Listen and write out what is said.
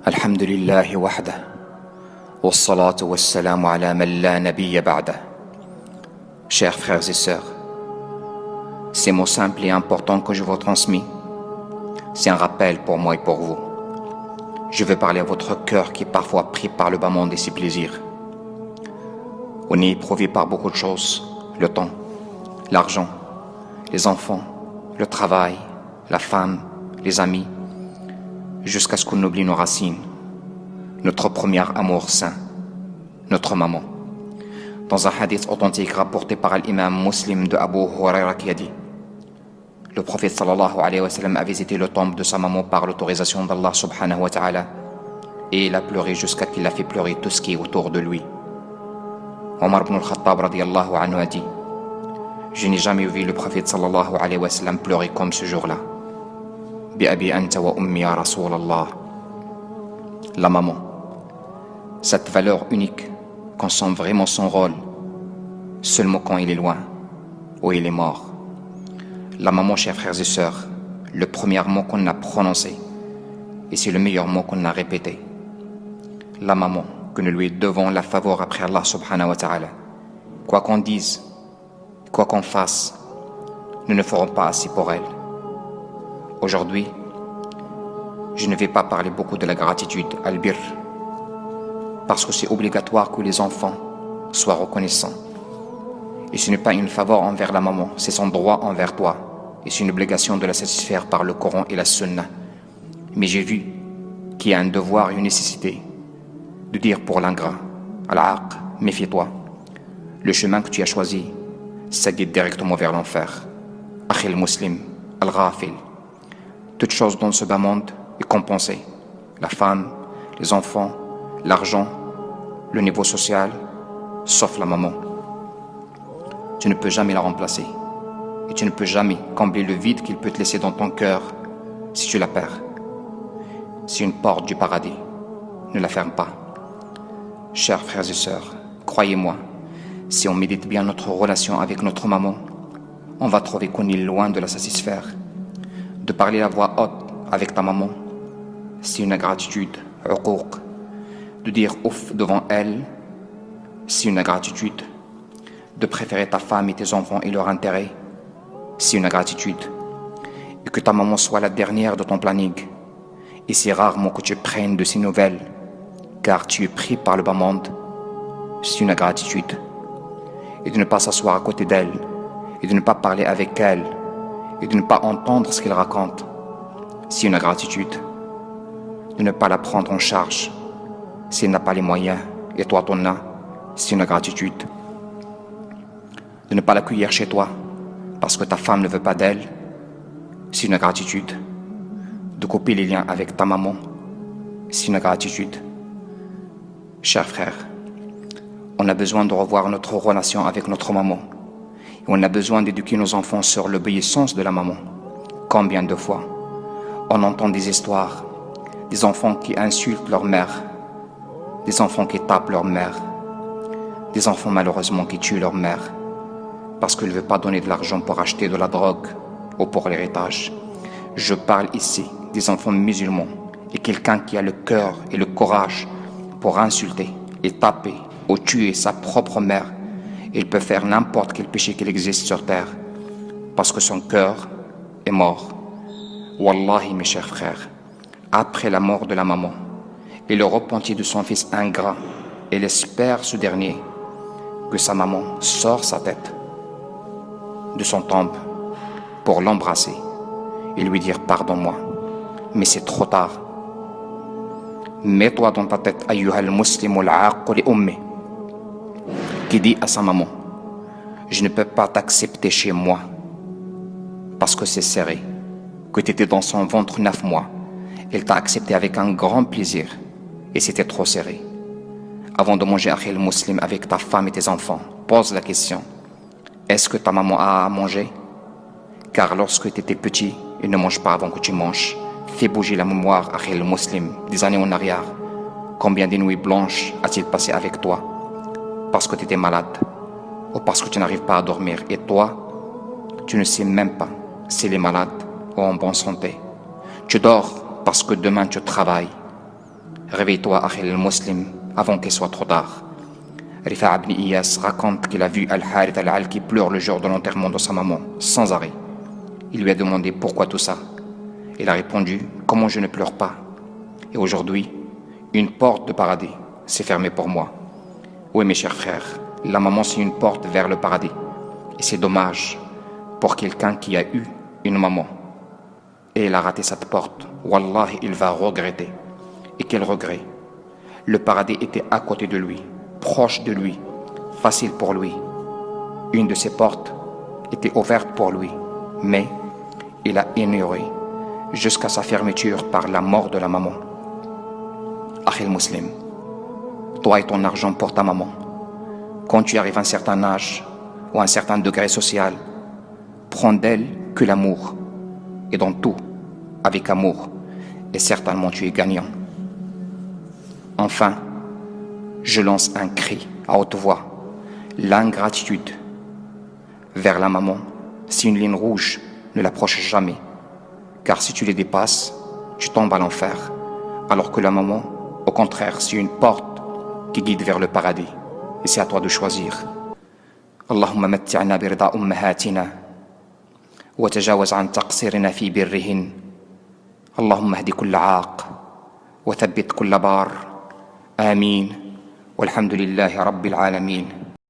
الحمد لله وحده والصلاة والسلام على من لا نبي بعده. Chers frères et sœurs, ces mots simples et importants que je vous transmis, c'est un rappel pour moi et pour vous. Je veux parler à votre cœur qui est parfois pris par le bas monde et ses plaisirs. On est éprouvé par beaucoup de choses, le temps, l'argent, les enfants, le travail, la femme, les amis, jusqu'à ce qu'on oublie nos racines, notre premier amour saint, notre maman. Dans un hadith authentique rapporté par l'imam Muslim de Abu Huraira qui a dit: le prophète sallallahu alayhi wa sallam a visité le tombe de sa maman par l'autorisation d'Allah subhanahu wa ta'ala, et il a pleuré jusqu'à qu'il a fait pleurer tout ce qui est autour de lui. Omar ibn al-Khattab radiyallahu anhu a dit: je n'ai jamais vu le prophète sallallahu alayhi wa sallam pleurer comme ce jour-là. Bi abi anta wa ummi ya Rasulallah. La maman, cette valeur unique qu'on sent vraiment son rôle seulement quand il est loin ou il est mort. La maman, chers frères et sœurs, le premier mot qu'on a prononcé, et c'est le meilleur mot qu'on a répété. La maman, que nous lui devons la faveur après Allah subhanahu wa ta'ala. Quoi qu'on dise, quoi qu'on fasse, nous ne ferons pas assez pour elle. Aujourd'hui, je ne vais pas parler beaucoup de la gratitude, al-birr, parce que c'est obligatoire que les enfants soient reconnaissants. Et ce n'est pas une faveur envers la maman, c'est son droit envers toi. Et c'est une obligation de la satisfaire par le Coran et la Sunna. Mais j'ai vu qu'il y a un devoir et une nécessité de dire pour l'ingrat, al-aq, méfie-toi. Le chemin que tu as choisi, ça guide directement vers l'enfer. Akhil muslim, al-ghafil. Toute chose dans ce bas monde est compensée. La femme, les enfants, l'argent, le niveau social, sauf la maman. Tu ne peux jamais la remplacer. Et tu ne peux jamais combler le vide qu'il peut te laisser dans ton cœur si tu la perds. C'est une porte du paradis. Ne la ferme pas. Chers frères et sœurs, croyez-moi, si on médite bien notre relation avec notre maman, on va trouver qu'on est loin de la satisfaire. De parler à voix haute avec ta maman, c'est une ingratitude, uquq. De dire ouf devant elle, c'est une ingratitude. De préférer ta femme et tes enfants et leur intérêt, c'est une ingratitude. Et que ta maman soit la dernière de ton planning. Et c'est rarement que tu prennes de ses nouvelles, car tu es pris par le bas monde, c'est une ingratitude. Et de ne pas s'asseoir à côté d'elle, et de ne pas parler avec elle, et de ne pas entendre ce qu'elle raconte, c'est une ingratitude. De ne pas la prendre en charge, si elle n'a pas les moyens, et toi t'en as, c'est une ingratitude. De ne pas l'accueillir chez toi, parce que ta femme ne veut pas d'elle, c'est une ingratitude. De couper les liens avec ta maman, c'est une ingratitude. Chers frères, on a besoin de revoir notre relation avec notre maman. Et on a besoin d'éduquer nos enfants sur l'obéissance de la maman. Combien de fois on entend des histoires, des enfants qui insultent leur mère, des enfants qui tapent leur mère, des enfants malheureusement qui tuent leur mère, parce qu'elle ne veut pas donner de l'argent pour acheter de la drogue ou pour l'héritage. Je parle ici des enfants musulmans et quelqu'un qui a le cœur et le courage pour insulter et taper ou tuer sa propre mère. Il peut faire n'importe quel péché qu'il existe sur terre parce que son cœur est mort. Wallahi, mes chers frères, après la mort de la maman et le repentir de son fils ingrat, il espère ce dernier que sa maman sort sa tête de son tombe pour l'embrasser et lui dire pardonne-moi, mais c'est trop tard. Mets-toi dans ta tête, ayyuhal muslimu al-aqq li ummi, qui dit à sa maman: je ne peux pas t'accepter chez moi parce que c'est serré, que tu étais dans son ventre 9 mois. Elle t'a accepté avec un grand plaisir et c'était trop serré. Avant de manger akhil muslim avec ta femme et tes enfants, pose la question: est-ce que ta maman a à manger? Car lorsque tu étais petit, il ne mange pas avant que tu manges. Fais bouger la mémoire akhil muslim des années en arrière. Combien de nuits blanches a-t-il passé avec toi parce que tu étais malade ou parce que tu n'arrives pas à dormir? Et toi, tu ne sais même pas s'il est malade ou en bonne santé. Tu dors parce que demain tu travailles. Réveille-toi, Akhil al-Muslim, avant qu'il soit trop tard. Rifa' ibn Iyas raconte qu'il a vu Al-Harith al-Al qui pleure le jour de l'enterrement de sa maman, sans arrêt. Il lui a demandé pourquoi tout ça. Il a répondu, comment je ne pleure pas. Et aujourd'hui, une porte de paradis s'est fermée pour moi. Oui, mes chers frères, la maman c'est une porte vers le paradis. Et c'est dommage pour quelqu'un qui a eu une maman. Et il a raté cette porte. Wallahi, il va regretter. Et quel regret. Le paradis était à côté de lui, proche de lui, facile pour lui. Une de ses portes était ouverte pour lui, mais il a ignoré jusqu'à sa fermeture par la mort de la maman. Akhil Muslim, toi et ton argent pour ta maman, quand tu arrives à un certain âge ou à un certain degré social, prends d'elle que l'amour, et dans tout, avec amour, et certainement tu es gagnant. Enfin, je lance un cri à haute voix, l'ingratitude vers la maman, c'est une ligne rouge, ne l'approche jamais, car si tu les dépasses, tu tombes à l'enfer, alors que la maman, au contraire, c'est une porte qui guide vers le paradis, et c'est à toi de choisir. Allahumma matti'na birda ummahatina, wa tajawaz an taqsirina fi birrihin. Allahumma hdi kulla aaq, wa thabbit kulla bar. آمين والحمد لله رب العالمين.